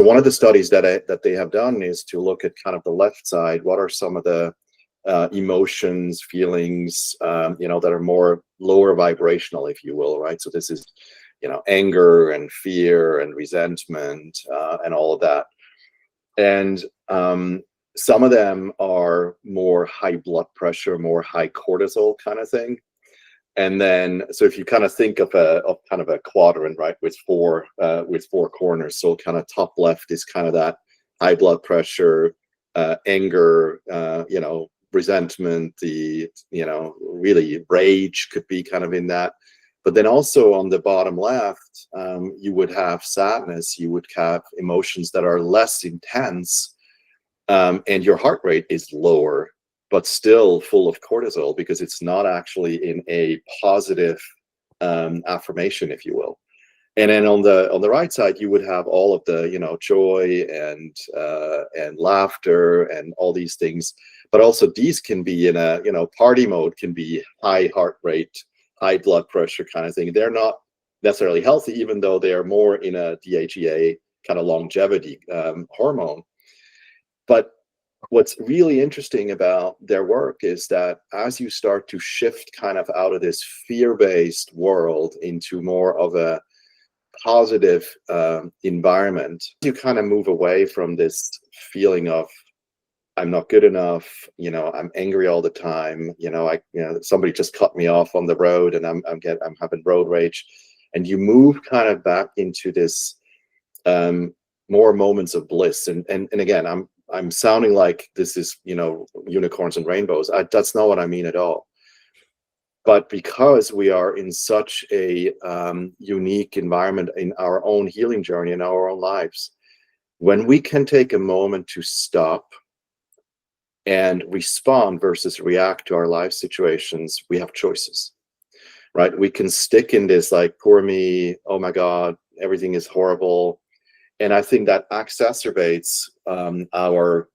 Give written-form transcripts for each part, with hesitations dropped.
One of the studies that they have done is to look at kind of the left side. What are some of the emotions, feelings, that are more lower vibrational, if you will, right? So this is, anger and fear and resentment and all of that. And some of them are more high blood pressure, more high cortisol kind of thing. And then, so if you kind of think of kind of a quadrant, right, with four corners. So kind of top left is kind of that high blood pressure, anger, resentment, really rage could be kind of in that. But then also on the bottom left, you would have sadness, you would have emotions that are less intense, and your heart rate is lower, but still full of cortisol because it's not actually in a positive affirmation, if you will. And then on the right side, you would have all of the joy and laughter and all these things. But also these can be in a party mode, can be high heart rate, high blood pressure kind of thing. They're not necessarily healthy, even though they are more in a DHEA kind of longevity hormone. But what's really interesting about their work is that as you start to shift kind of out of this fear-based world into more of a positive environment, you kind of move away from this feeling of I'm not good enough, I'm angry all the time, somebody just cut me off on the road and I'm having road rage. And you move kind of back into this more moments of bliss. And again, I'm sounding like this is, unicorns and rainbows. That's not what I mean at all. But because we are in such a unique environment in our own healing journey, in our own lives, when we can take a moment to stop and respond versus react to our life situations, we have choices, right? We can stick in this like, poor me, oh my God, everything is horrible. And I think that exacerbates our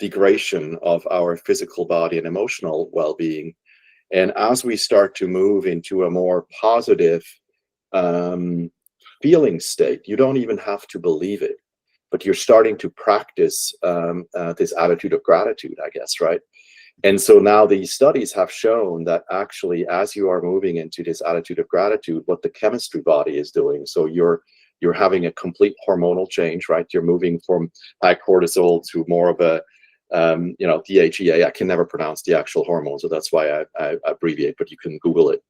degradation of our physical body and emotional well-being. And as we start to move into a more positive feeling state, you don't even have to believe it, but you're starting to practice this attitude of gratitude, I guess, right? And so now these studies have shown that actually, as you are moving into this attitude of gratitude, what the chemistry body is doing. So you're having a complete hormonal change, right? You're moving from high cortisol to more of a, DHEA. I can never pronounce the actual hormone, so that's why I abbreviate, but you can Google it.